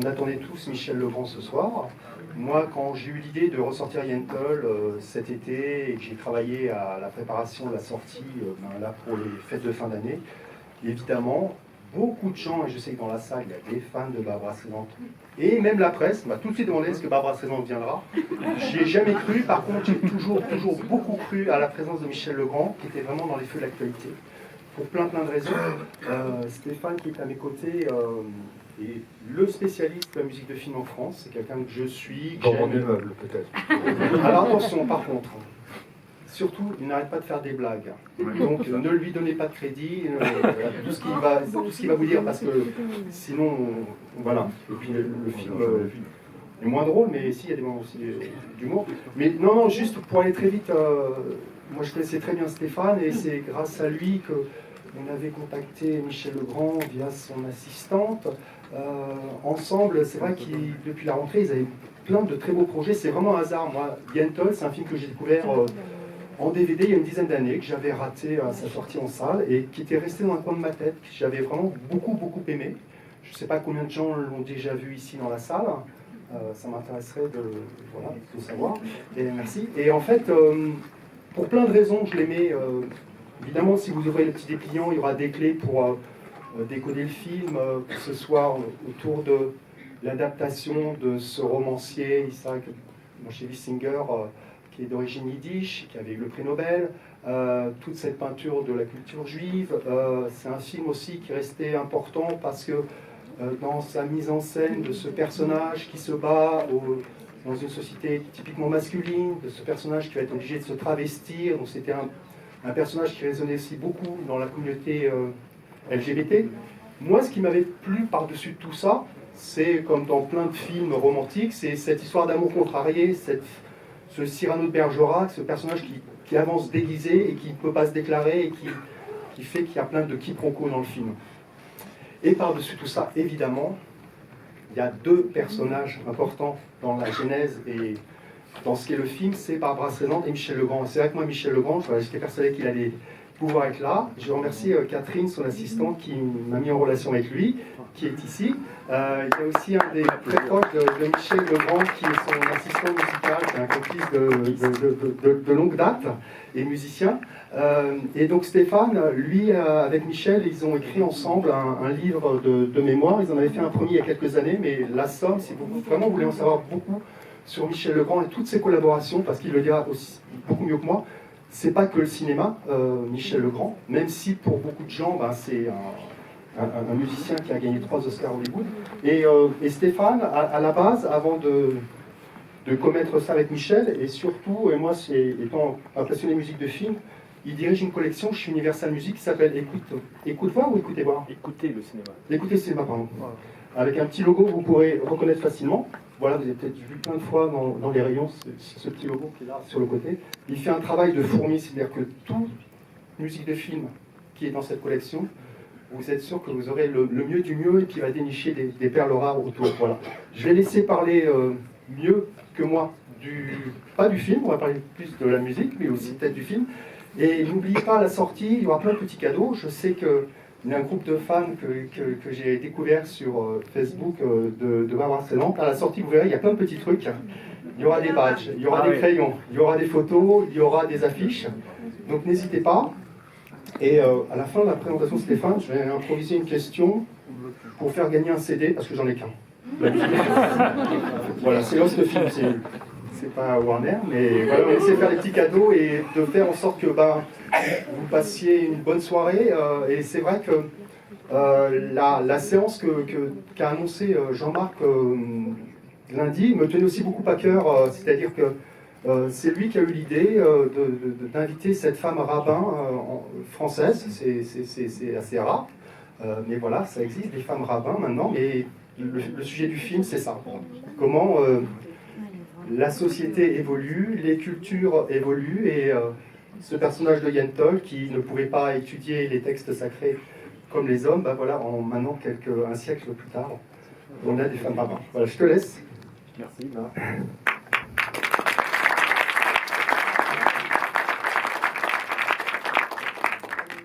attendait tous Michel Legrand ce soir. Moi, quand j'ai eu l'idée de ressortir Yentl cet été et que j'ai travaillé à la préparation de la sortie là, pour les fêtes de fin d'année, évidemment, beaucoup de gens, et je sais que dans la salle, il y a des fans de Barbara Streisand, et même la presse m'a tout de suite demandé est-ce que Barbara Streisand viendra. J'y ai jamais cru, par contre, j'ai toujours beaucoup cru à la présence de Michel Legrand, qui était vraiment dans les feux de l'actualité, pour plein de raisons. Stéphane, qui est à mes côtés, est le spécialiste de la musique de film en France. C'est quelqu'un que je suis. Dans mon immeuble, peut-être. Alors attention, par contre, surtout, il n'arrête pas de faire des blagues. Donc ne lui donnez pas de crédit, tout ce qu'il va vous dire, parce que sinon, voilà. Et puis le film est moins drôle, mais si, il y a des moments aussi d'humour. Mais non, juste pour aller très vite, moi je connaissais très bien Stéphane, et c'est grâce à lui qu'on avait contacté Michel Legrand via son assistante. Ensemble, c'est vrai que depuis la rentrée, ils avaient plein de très beaux projets. C'est vraiment un hasard. Moi, Yentl, c'est un film que j'ai découvert en DVD il y a une dizaine d'années, que j'avais raté à sa sortie en salle et qui était resté dans un coin de ma tête, que j'avais vraiment beaucoup aimé. Je ne sais pas combien de gens l'ont déjà vu ici dans la salle. Ça m'intéresserait de savoir. Et merci. Et en fait, pour plein de raisons, je l'aimais. Évidemment, si vous ouvrez le petit dépliant, il y aura des clés pour décoder le film, que ce soit autour de l'adaptation de ce romancier Isaac Bashevis Singer, qui est d'origine yiddish, qui avait eu le prix Nobel, toute cette peinture de la culture juive. C'est un film aussi qui restait important parce que dans sa mise en scène de ce personnage qui se bat dans une société typiquement masculine, de ce personnage qui va être obligé de se travestir, donc c'était un personnage qui résonnait aussi beaucoup dans la communauté LGBT. Moi, ce qui m'avait plu par-dessus tout ça, c'est comme dans plein de films romantiques, c'est cette histoire d'amour contrarié, ce Cyrano de Bergerac, ce personnage qui avance déguisé et qui ne peut pas se déclarer et qui fait qu'il y a plein de quiproquos dans le film. Et par-dessus tout ça, évidemment, il y a deux personnages importants dans la genèse et dans ce qu'est le film, c'est Barbara Streisand et Michel Legrand. C'est vrai que moi, Michel Legrand, j'étais persuadé qu'il allait pouvoir être là. Je remercie Catherine, son assistante, qui m'a mis en relation avec lui, qui est ici. Il y a aussi un des très proches de Michel Legrand, qui est son assistant musical, qui est un complice de longue date et musicien. Et donc Stéphane, lui, avec Michel, ils ont écrit ensemble un livre de mémoire. Ils en avaient fait un premier il y a quelques années, mais la somme, si vous vraiment voulez en savoir beaucoup sur Michel Legrand et toutes ses collaborations, parce qu'il le dira aussi beaucoup mieux que moi, c'est pas que le cinéma, Michel Legrand, même si pour beaucoup de gens, c'est un musicien qui a gagné 3 Oscars Hollywood. Et Stéphane, à la base, avant de commettre ça avec Michel, et surtout, et moi, étant un passionné de musique de film, il dirige une collection chez Universal Music qui s'appelle Écoute voir ou Écoutez voir. Écoutez le cinéma. Écoutez le cinéma, pardon. Voilà. Avec un petit logo que vous pourrez reconnaître facilement. Voilà, vous avez peut-être vu plein de fois dans les rayons ce petit logo qui est là sur le côté. Il fait un travail de fourmi, c'est-à-dire que toute musique de film qui est dans cette collection, vous êtes sûr que vous aurez le mieux du mieux et qu'il va dénicher des perles rares autour. Voilà. Je vais laisser parler mieux que moi, pas du film, on va parler plus de la musique, mais aussi peut-être du film. Et n'oubliez pas, à la sortie, il y aura plein de petits cadeaux. Je sais qu'il y a un groupe de fans que j'ai découvert sur Facebook de Barbara Streisand. À la sortie, vous verrez, il y a plein de petits trucs. Il y aura des badges, il y aura des crayons, il y aura des photos, il y aura des affiches. Donc n'hésitez pas. Et à la fin de la présentation de Stéphane, je vais improviser une question pour faire gagner un CD, parce que j'en ai qu'un. Voilà, c'est Lost Film, c'est pas Warner, mais voilà, on essaie de faire des petits cadeaux et de faire en sorte que vous passiez une bonne soirée. Et c'est vrai que la séance qu'a annoncé Jean-Marc lundi me tenait aussi beaucoup à cœur, c'est-à-dire que c'est lui qui a eu l'idée d'inviter cette femme rabbin française. C'est assez rare, mais voilà, ça existe, des femmes rabbins maintenant. Mais le sujet du film, c'est ça. Comment la société évolue, les cultures évoluent, et ce personnage de Yentl, qui ne pouvait pas étudier les textes sacrés comme les hommes, voilà, maintenant, un siècle plus tard, on a des femmes rabbins. Voilà, je te laisse. Merci.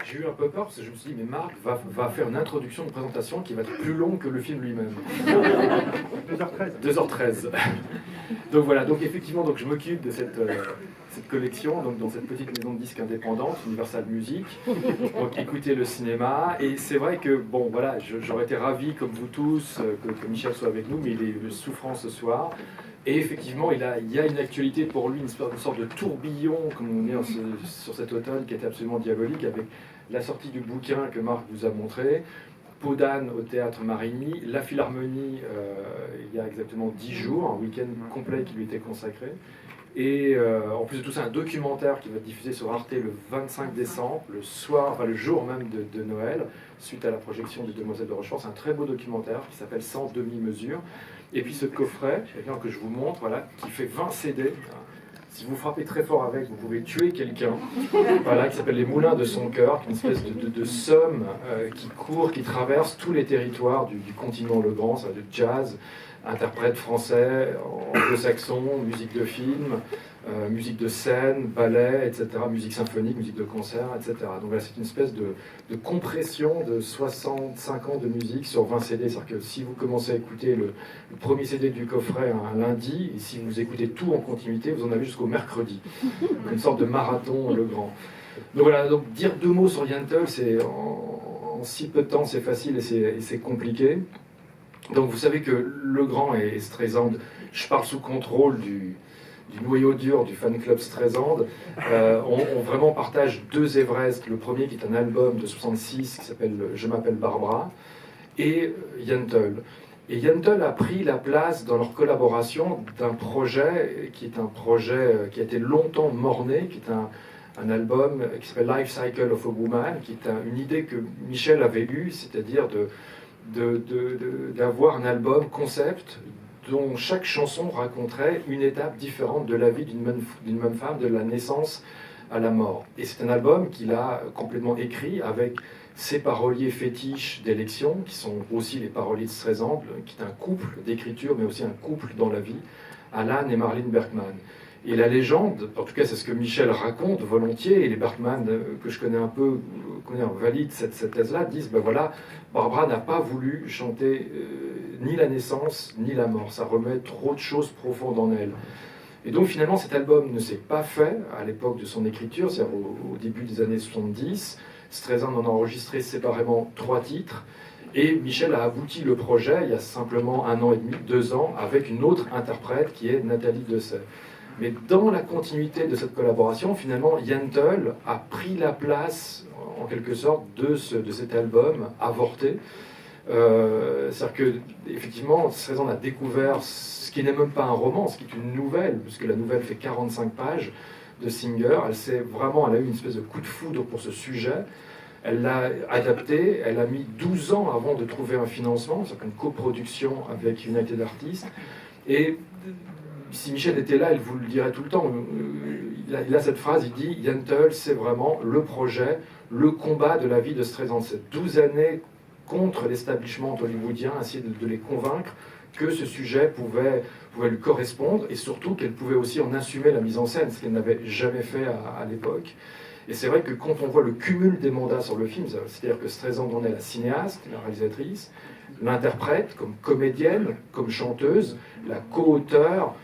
J'ai eu un peu peur parce que je me suis dit, mais Marc va faire une introduction, une présentation qui va être plus longue que le film lui-même. 2h13. Donc voilà, donc effectivement, donc je m'occupe de cette collection, donc dans cette petite maison de disques indépendante, Universal Music. Donc écoutez le cinéma, et c'est vrai que, bon voilà, j'aurais été ravi, comme vous tous, que Michel soit avec nous, mais il est souffrant ce soir. Et effectivement, il y a une actualité pour lui, une sorte de tourbillon, comme on dit sur cet automne, qui était absolument diabolique, avec la sortie du bouquin que Marc vous a montré, Peau d'âne au Théâtre Marigny, la Philharmonie il y a exactement 10 jours, un week-end complet qui lui était consacré. Et en plus de tout ça, un documentaire qui va être diffusé sur Arte le 25 décembre, le soir, enfin le jour même de Noël, suite à la projection des Demoiselles de Rochefort. C'est un très beau documentaire qui s'appelle Sans demi-mesure. Et puis ce coffret, que je vous montre, voilà, qui fait 20 CD. Si vous frappez très fort avec, vous pouvez tuer quelqu'un. Voilà, qui s'appelle Les Moulins de son cœur, qui est une espèce de somme qui court, qui traverse tous les territoires du continent Le Grand, ça, de jazz, interprète français, anglo-saxon, musique de film, musique de scène, ballet, etc., musique symphonique, musique de concert, etc. Donc là, c'est une espèce de compression de 65 ans de musique sur 20 CD. C'est-à-dire que si vous commencez à écouter le premier CD du coffret un lundi, et si vous écoutez tout en continuité, vous en avez jusqu'au mercredi. Une sorte de marathon Le Grand. Donc voilà, donc dire 2 mots sur Yentl, c'est en si peu de temps, c'est facile et c'est compliqué. Donc vous savez que Legrand et Streisand, je parle sous contrôle du noyau dur du fan club Streisand, on vraiment partage 2 Everest. Le premier qui est un album de 66 qui s'appelle Je m'appelle Barbara, et Yentl. Et Yentl a pris la place dans leur collaboration d'un projet qui est un projet qui a été longtemps morné, qui est un album qui s'appelle Life Cycle of a Woman, qui est une idée que Michel avait eue, c'est-à-dire d'avoir un album concept dont chaque chanson raconterait une étape différente de la vie d'une même femme, de la naissance à la mort. Et c'est un album qu'il a complètement écrit avec ses paroliers fétiches d'élection, qui sont aussi les paroliers de Streisand, qui est un couple d'écriture, mais aussi un couple dans la vie, Alan et Marlene Berkman. Et la légende, en tout cas c'est ce que Michel raconte volontiers, et les Berkman que je connais un peu, valident cette thèse-là, disent, ben voilà, Barbara n'a pas voulu chanter ni la naissance, ni la mort. Ça remet trop de choses profondes en elle. Et donc finalement cet album ne s'est pas fait à l'époque de son écriture, c'est-à-dire au début des années 70. Streisand en a enregistré séparément 3 titres, et Michel a abouti le projet il y a simplement 1 an et demi, 2 ans, avec une autre interprète qui est Nathalie Dessay. Mais dans la continuité de cette collaboration, finalement, Yentl a pris la place, en quelque sorte, de cet album avorté. C'est-à-dire que, effectivement, Streisand a découvert ce qui n'est même pas un roman, ce qui est une nouvelle, puisque la nouvelle fait 45 pages de Singer. Elle a eu une espèce de coup de foudre pour ce sujet. Elle l'a adapté, elle a mis 12 ans avant de trouver un financement, c'est-à-dire une coproduction avec United Artists. Et si Michel était là, il vous le dirait tout le temps. Il a cette phrase, il dit « Yentl, c'est vraiment le projet, le combat de la vie de Streisand. C'est 12 années contre l'establishment hollywoodien, essayer de les convaincre que ce sujet pouvait lui correspondre, et surtout qu'elle pouvait aussi en assumer la mise en scène, ce qu'elle n'avait jamais fait à l'époque. Et c'est vrai que quand on voit le cumul des mandats sur le film, c'est-à-dire que Streisand en est la cinéaste, la réalisatrice, l'interprète comme comédienne, comme chanteuse, la co-auteure,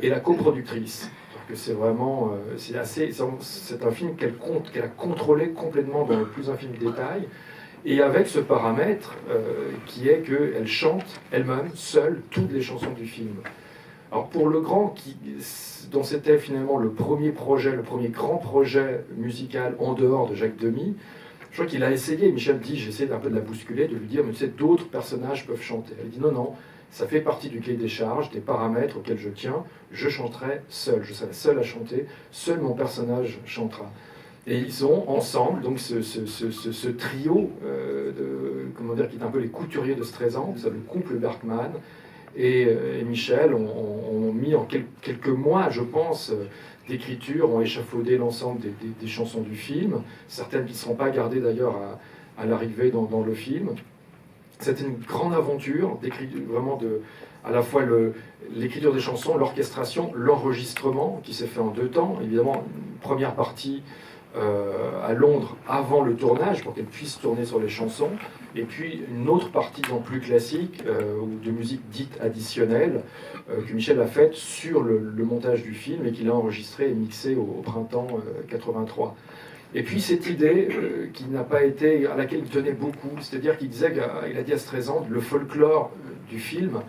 et la coproductrice. C'est vraiment, c'est un film qu'elle a contrôlé complètement dans le plus infime détail, et avec ce paramètre qui est qu'elle chante elle-même, seule, toutes les chansons du film. Alors pour Legrand, dont c'était finalement le premier grand projet musical en dehors de Jacques Demy, je crois qu'il a essayé, Michel dit, j'essaie un peu de la bousculer, de lui dire, mais tu sais, d'autres personnages peuvent chanter. Elle dit non, ça fait partie du cahier des charges, des paramètres auxquels je tiens, je chanterai seul, je serai seul à chanter, seul mon personnage chantera. Et ils ont ensemble, donc ce trio, qui est un peu les couturiers de Streisand, le couple Berkman et Michel, ont mis en quelques mois, je pense, d'écriture, ont échafaudé l'ensemble des chansons du film, certaines qui ne seront pas gardées d'ailleurs à l'arrivée dans le film. C'était une grande aventure, vraiment à la fois l'écriture des chansons, l'orchestration, l'enregistrement, qui s'est fait en 2 temps. Évidemment, une première partie à Londres avant le tournage pour qu'elle puisse tourner sur les chansons, et puis une autre partie plus classique ou de musique dite additionnelle que Michel a faite sur le montage du film et qu'il a enregistré et mixé au printemps 83. Et puis cette idée qui n'a pas été, à laquelle il tenait beaucoup, c'est-à-dire qu'il disait, il a dit à Streisand, le folklore du film,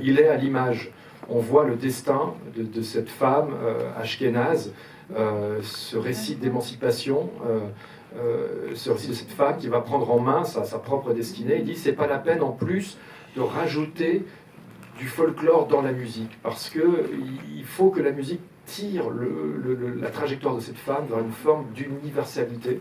il est à l'image. On voit le destin de cette femme ashkénaze, ce récit d'émancipation, ce récit de cette femme qui va prendre en main sa propre destinée. Il dit, c'est pas la peine en plus de rajouter du folklore dans la musique, parce qu'il faut que la musique tire la trajectoire de cette femme vers une forme d'universalité.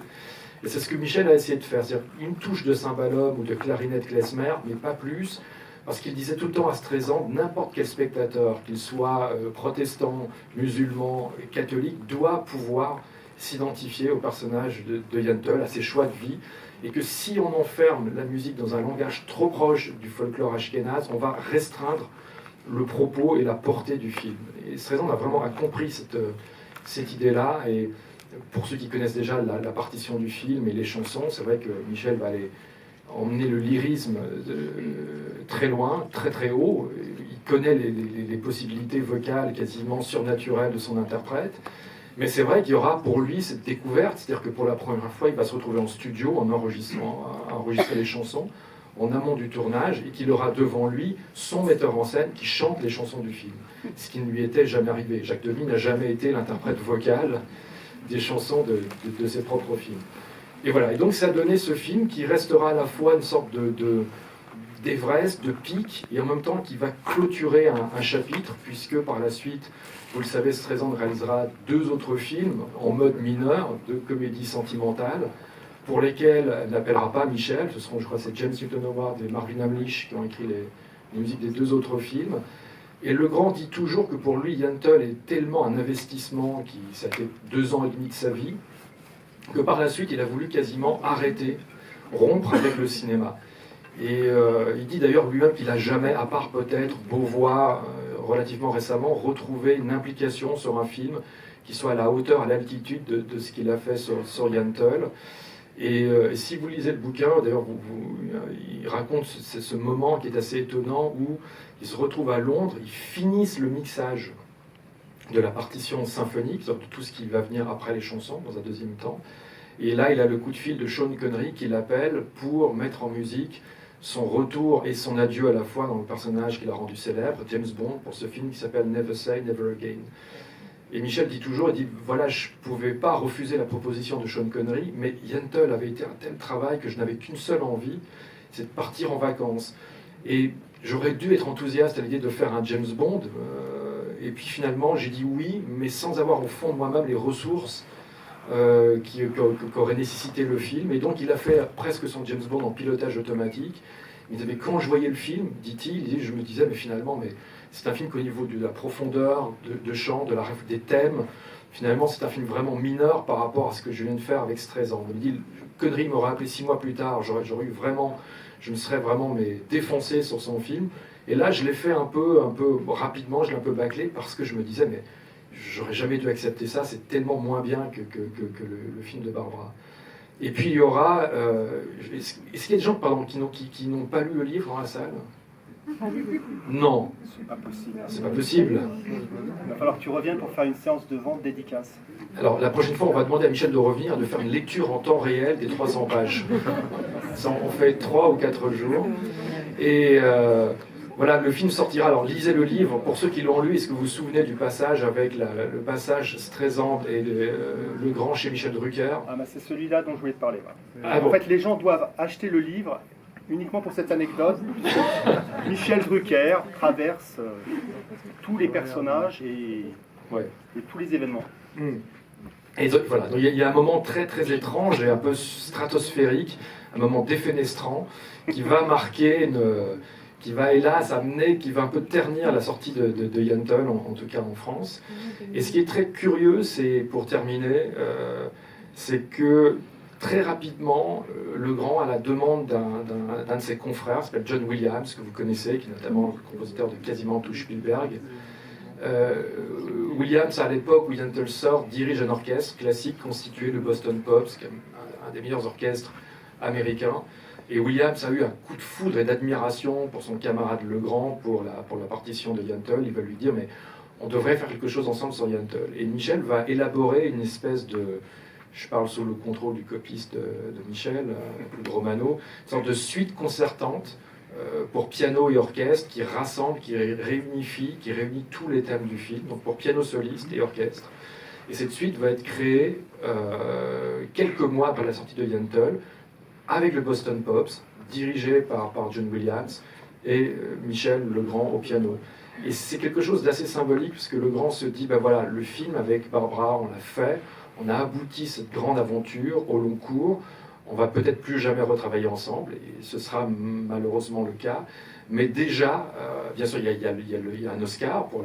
Et c'est ce que Michel a essayé de faire, c'est-à-dire une touche de cymbalum ou de clarinette klezmer, mais pas plus, parce qu'il disait tout le temps à Streisand, n'importe quel spectateur, qu'il soit protestant, musulman, catholique, doit pouvoir s'identifier au personnage de Yentl, à ses choix de vie, et que si on enferme la musique dans un langage trop proche du folklore ashkénaze, on va restreindre le propos et la portée du film. Et Streisand a compris cette idée-là, et pour ceux qui connaissent déjà la partition du film et les chansons, c'est vrai que Michel va aller emmener le lyrisme très loin, très très haut. Il connaît les possibilités vocales quasiment surnaturelles de son interprète, mais c'est vrai qu'il y aura pour lui cette découverte, c'est-à-dire que pour la première fois, il va se retrouver en studio en enregistrer les chansons, en amont du tournage, et qu'il aura devant lui son metteur en scène qui chante les chansons du film. Ce qui ne lui était jamais arrivé. Jacques Demy n'a jamais été l'interprète vocal des chansons de ses propres films. Et voilà, et donc ça a donné ce film qui restera à la fois une sorte d'Everest, de pic, et en même temps qui va clôturer un chapitre, puisque par la suite, vous le savez, Streisand réalisera 2 autres films en mode mineur, de comédie sentimentale, pour lesquels elle n'appellera pas Michel. Ce seront, je crois, c'est James Newton Howard et Marvin Hamlisch qui ont écrit les musiques des 2 autres films. Et Legrand dit toujours que pour lui, Yentl est tellement un investissement, ça a été 2 ans et demi de sa vie, que par la suite, il a voulu quasiment arrêter, rompre avec le cinéma. Et il dit d'ailleurs lui-même qu'il n'a jamais, à part peut-être Beauvoir, relativement récemment, retrouvé une implication sur un film qui soit à la hauteur, à l'altitude de ce qu'il a fait sur Yentl. Et si vous lisez le bouquin, d'ailleurs, il raconte ce moment qui est assez étonnant où il se retrouve à Londres, ils finissent le mixage de la partition symphonique, de tout ce qui va venir après les chansons, dans un deuxième temps. Et là, il a le coup de fil de Sean Connery qui l'appelle pour mettre en musique son retour et son adieu à la fois dans le personnage qu'il a rendu célèbre, James Bond, pour ce film qui s'appelle Never Say Never Again. Et Michel dit toujours, il dit, voilà, je ne pouvais pas refuser la proposition de Sean Connery, mais Yentl avait été un tel travail que je n'avais qu'une seule envie, c'est de partir en vacances. Et j'aurais dû être enthousiaste à l'idée de faire un James Bond, et puis finalement j'ai dit oui, mais sans avoir au fond de moi-même les ressources qu'aurait nécessité le film. Et donc il a fait presque son James Bond en pilotage automatique. Il disait, mais quand je voyais le film, dit-il, je me disais, mais finalement, c'est un film qu'au niveau de la profondeur, de chant, des thèmes, finalement c'est un film vraiment mineur par rapport à ce que je viens de faire avec Streisand. Il me dit, Connery m'aurait appelé 6 mois plus tard, je me serais vraiment défoncé sur son film. Et là, je l'ai fait un peu rapidement, je l'ai un peu bâclé parce que je me disais, mais j'aurais jamais dû accepter ça, c'est tellement moins bien que le film de Barbara. Et puis il y aura... est-ce qu'il y a des gens qui n'ont pas lu le livre dans la salle? Non. C'est pas possible. C'est pas possible. Il va falloir que tu reviennes pour faire une séance de vente dédicace. Alors la prochaine fois, on va demander à Michel de revenir, de faire une lecture en temps réel des 300 pages. Ça, on fait 3 ou 4 jours. Et voilà, le film sortira. Alors lisez le livre. Pour ceux qui l'ont lu, est-ce que vous vous souvenez du passage avec le passage Streisand et Legrand chez Michel Drucker? Ah bah c'est celui-là dont je voulais te parler. Ah bon. En fait, les gens doivent acheter le livre uniquement pour cette anecdote. Michel Drucker traverse tous les personnages et tous les événements. Et donc, voilà, donc, il y a un moment très très étrange et un peu stratosphérique, un moment défenestrant qui va marquer qui va hélas amener, qui va un peu ternir la sortie de Yentl, en tout cas en France. Et ce qui est très curieux, c'est, pour terminer, c'est que très rapidement, Legrand, à la demande d'un de ses confrères, qui s'appelle John Williams, que vous connaissez, qui est notamment le compositeur de quasiment tout Spielberg, Williams, à l'époque où Yentl sort, dirige un orchestre classique constitué de Boston Pops, qui est un des meilleurs orchestres américains. Et Williams a eu un coup de foudre et d'admiration pour son camarade Legrand, pour la partition de Yentl. Il va lui dire, mais on devrait faire quelque chose ensemble sur Yentl. Et Michel va élaborer une espèce de, je parle sous le contrôle du copiste de Michel, de Romano, une sorte de suite concertante pour piano et orchestre qui rassemble, qui réunifie, qui réunit tous les thèmes du film, donc pour piano soliste et orchestre. Et cette suite va être créée quelques mois après la sortie de Yentl, avec le Boston Pops, dirigé par John Williams et Michel Legrand au piano. Et c'est quelque chose d'assez symbolique, puisque Legrand se dit, ben voilà, le film avec Barbara, on l'a fait, on a abouti cette grande aventure au long cours, on va peut-être plus jamais retravailler ensemble, et ce sera malheureusement le cas, mais déjà, bien sûr, il y a un Oscar pour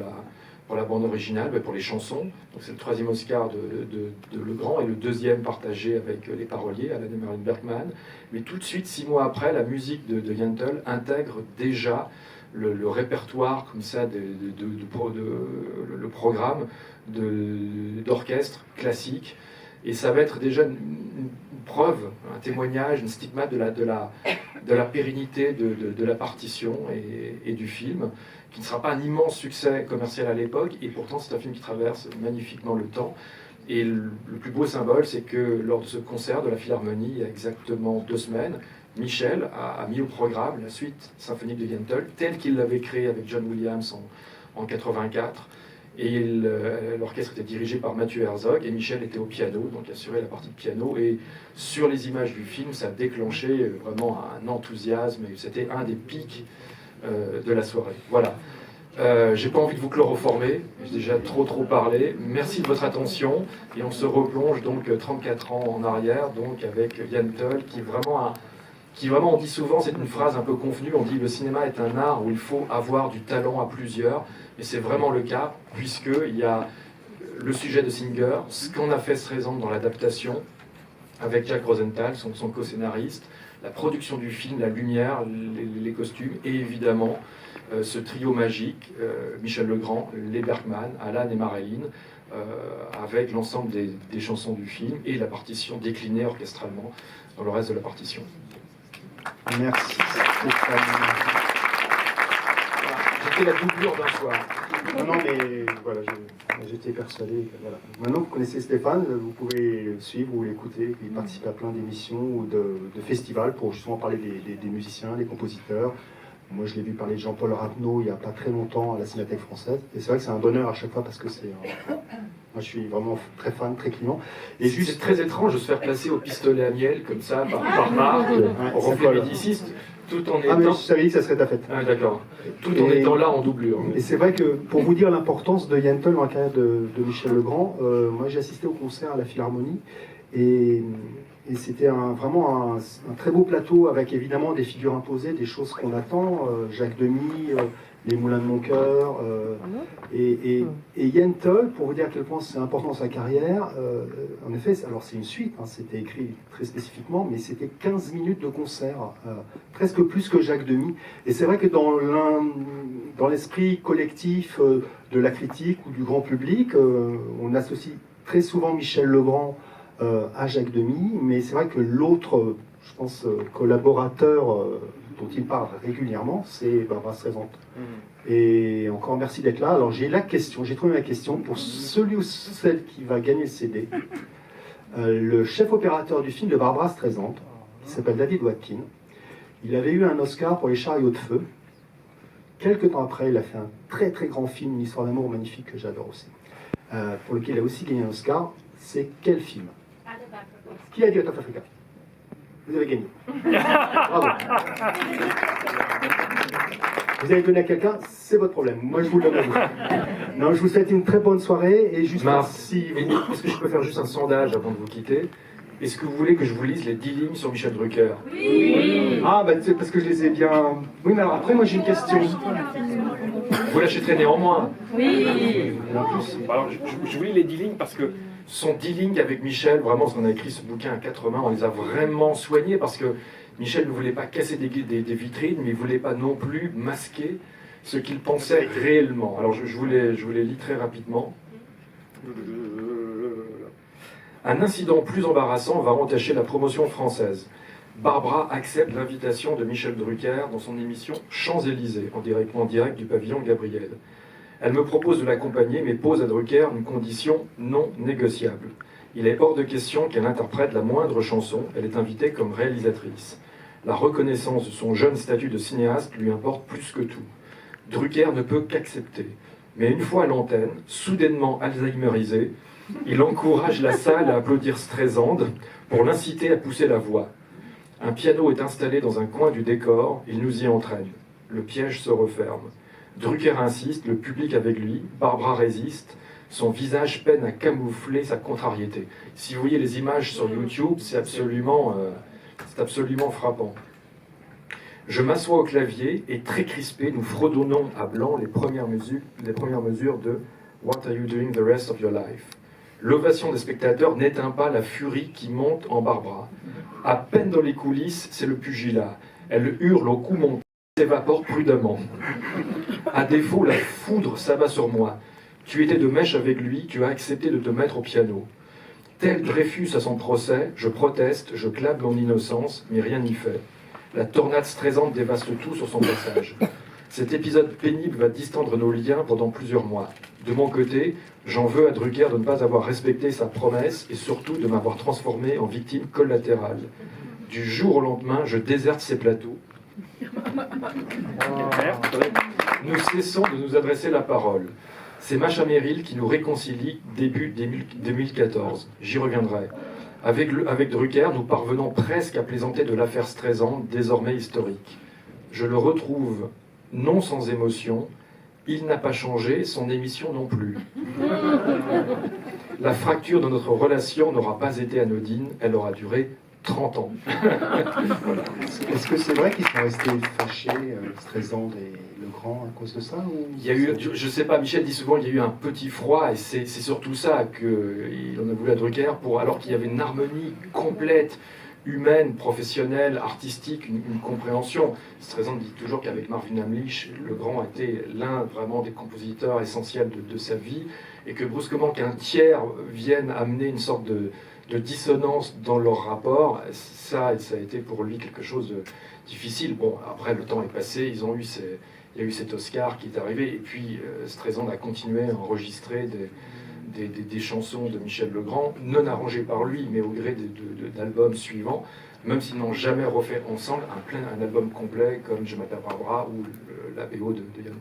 la bande originale, mais pour les chansons, donc c'est le 3e Oscar de Legrand, et le 2e partagé avec les paroliers, Alan et Marlene Berkman, mais tout de suite, 6 mois après, la musique de Yentl intègre déjà le répertoire comme ça, le programme d'orchestre classique, et ça va être déjà une preuve, un témoignage, une stigmate de la pérennité de la partition et du film, qui ne sera pas un immense succès commercial à l'époque, et pourtant c'est un film qui traverse magnifiquement le temps. Et le plus beau symbole, c'est que lors de ce concert de la Philharmonie, il y a exactement 2 semaines, Michel a mis au programme la suite symphonique de Yentl, telle qu'il l'avait créée avec John Williams en 84. Et l'orchestre était dirigé par Mathieu Herzog, et Michel était au piano, donc assurait la partie de piano. Et sur les images du film, ça a déclenché vraiment un enthousiasme, et c'était un des pics de la soirée. Voilà. J'ai pas envie de vous chloroformer, j'ai déjà trop parlé. Merci de votre attention, et on se replonge donc 34 ans en arrière, donc avec Yentl, qui vraiment, on dit souvent, c'est une phrase un peu convenue, on dit le cinéma est un art où il faut avoir du talent à plusieurs, et c'est vraiment le cas, puisqu'il y a le sujet de Singer, ce qu'on a fait se présente dans l'adaptation, avec Jack Rosenthal, son co-scénariste, la production du film, la lumière, les costumes, et évidemment ce trio magique, Michel Legrand, les Berkman, Alan et Marlene, avec l'ensemble des chansons du film, et la partition déclinée orchestralement dans le reste de la partition. Merci. J'ai fait la doublure d'un soir. Non, mais voilà, j'étais persuadé que voilà. Maintenant, vous connaissez Stéphane, vous pouvez le suivre ou l'écouter. Il participe à plein d'émissions ou de festivals pour justement parler des musiciens, des compositeurs. Moi, je l'ai vu parler de Jean-Paul Rapneau il n'y a pas très longtemps à la Cinémathèque française. Et c'est vrai que c'est un bonheur à chaque fois parce que c'est... Moi, je suis vraiment très fan, très client. Et juste... C'est très étrange de se faire placer au pistolet à miel, comme ça, par Marc, au reflet médiciste, tout en étant... Ah, mais je savais que ça serait ta fête. Ah, d'accord. Tout en étant là en doublure. Et c'est vrai que, pour vous dire l'importance de Yentl dans la carrière de Michel Legrand, moi, j'ai assisté au concert à la Philharmonie, et c'était vraiment un très beau plateau, avec évidemment des figures imposées, des choses qu'on attend, Jacques Demy, les Moulins de mon cœur, et Yentl, pour vous dire à quel point c'est important dans sa carrière, en effet, alors c'est une suite, hein, c'était écrit très spécifiquement, mais c'était 15 minutes de concert, presque plus que Jacques Demy. Et c'est vrai que dans l'esprit collectif de la critique ou du grand public, on associe très souvent Michel Legrand à Jacques Demy, mais c'est vrai que l'autre, je pense, collaborateur dont il parle régulièrement, c'est Barbara Streisand. Et encore merci d'être là. Alors j'ai trouvé la question pour celui ou celle qui va gagner le CD. Le chef opérateur du film de Barbara Streisand, qui s'appelle David Watkin, il avait eu un Oscar pour Les Chariots de Feu. Quelques temps après, il a fait un très très grand film, une histoire d'amour magnifique que j'adore aussi, pour lequel il a aussi gagné un Oscar. C'est quel film? Qui a dit Out of Africa? Vous avez gagné. Bravo. Vous avez donné à quelqu'un, c'est votre problème. Moi, je vous le donne à vous. Non, je vous souhaite une très bonne soirée. Et juste merci. Est-ce que je peux faire juste un sondage avant de vous quitter? Est-ce que vous voulez que je vous lise les 10 lignes sur Michel Drucker? Oui. Ah, bah, c'est parce que je les ai bien... Oui, mais alors après, moi, j'ai une question. Vous l'achèterez néanmoins? Oui. En plus, alors, je vous lis les 10 lignes parce que ce sont 10 lignes avec Michel, vraiment, parce qu'on a écrit ce bouquin à 4 mains, on les a vraiment soignées parce que Michel ne voulait pas casser des vitrines, mais il ne voulait pas non plus masquer ce qu'il pensait réellement. Alors je vous les lis très rapidement. Un incident plus embarrassant va entacher la promotion française. Barbara accepte l'invitation de Michel Drucker dans son émission Champs-Élysées, en direct du pavillon Gabriel. Elle me propose de l'accompagner, mais pose à Drucker une condition non négociable. Il est hors de question qu'elle interprète la moindre chanson, elle est invitée comme réalisatrice. La reconnaissance de son jeune statut de cinéaste lui importe plus que tout. Drucker ne peut qu'accepter. Mais une fois à l'antenne, soudainement alzheimerisé, il encourage la salle à applaudir Streisand pour l'inciter à pousser la voix. Un piano est installé dans un coin du décor, il nous y entraîne. Le piège se referme. Drucker insiste, le public avec lui, Barbara résiste, son visage peine à camoufler sa contrariété. Si vous voyez les images sur YouTube, c'est absolument frappant. Je m'assois au clavier et très crispé, nous fredonnons à blanc les premières mesures de What are you doing the rest of your life? L'ovation des spectateurs n'éteint pas la furie qui monte en Barbara. À peine dans les coulisses, c'est le pugilat. Elle hurle au cou monté, s'évapore prudemment. À défaut, la foudre s'abat sur moi. Tu étais de mèche avec lui, tu as accepté de te mettre au piano. Tel Dreyfus à son procès, je proteste, je clame mon innocence, mais rien n'y fait. La tornade stressante dévaste tout sur son passage. Cet épisode pénible va distendre nos liens pendant plusieurs mois. De mon côté, j'en veux à Drucker de ne pas avoir respecté sa promesse et surtout de m'avoir transformé en victime collatérale. Du jour au lendemain, je déserte ces plateaux. Nous cessons de nous adresser la parole. C'est Macha Merrill qui nous réconcilie début 2014. J'y reviendrai. Avec Drucker, nous parvenons presque à plaisanter de l'affaire Streisand, désormais historique. Je le retrouve non sans émotion. Il n'a pas changé, son émission non plus. La fracture de notre relation n'aura pas été anodine, elle aura duré 30 ans. Est-ce que c'est vrai qu'ils sont restés fâchés, Streisand et Legrand, à cause de ça ou... Il y a eu, je ne sais pas, Michel dit souvent qu'il y a eu un petit froid, et c'est surtout ça qu'il en a voulu à Drucker, alors qu'il y avait une harmonie complète, humaine, professionnelle, artistique, une compréhension. Streisand dit toujours qu'avec Marvin Hamlisch, Legrand était l'un vraiment des compositeurs essentiels de sa vie, et que brusquement qu'un tiers vienne amener une sorte de dissonance dans leur rapport, ça a été pour lui quelque chose de difficile. Bon, après le temps est passé, il y a eu cet Oscar qui est arrivé, et puis Streisand a continué à enregistrer des chansons de Michel Legrand, non arrangées par lui, mais au gré d'albums suivants, même s'ils n'ont jamais refait ensemble un album complet comme Je m'appelle Barbara ou la BO de Young.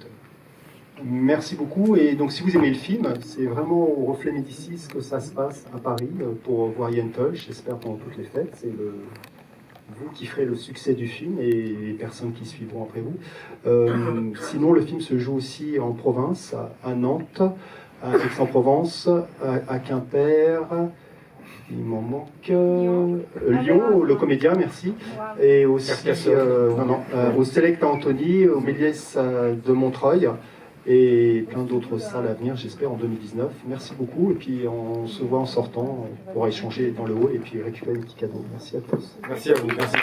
Merci beaucoup. Et donc, si vous aimez le film, c'est vraiment au Reflet Médicis que ça se passe à Paris pour voir Yentl, j'espère pendant toutes les fêtes. C'est vous qui ferez le succès du film et les personnes qui suivront après vous. Sinon, le film se joue aussi en province, à Nantes, à Aix-en-Provence, à Quimper. Il m'en manque Lyon, le Comédien, merci. Et aussi au Select à Antony, au Méliès de Montreuil. Et plein d'autres salles à venir, j'espère, en 2019. Merci beaucoup. Et puis, on se voit en sortant pour échanger dans le hall et puis récupérer les petits cadeaux. Merci à tous. Merci à vous. Merci.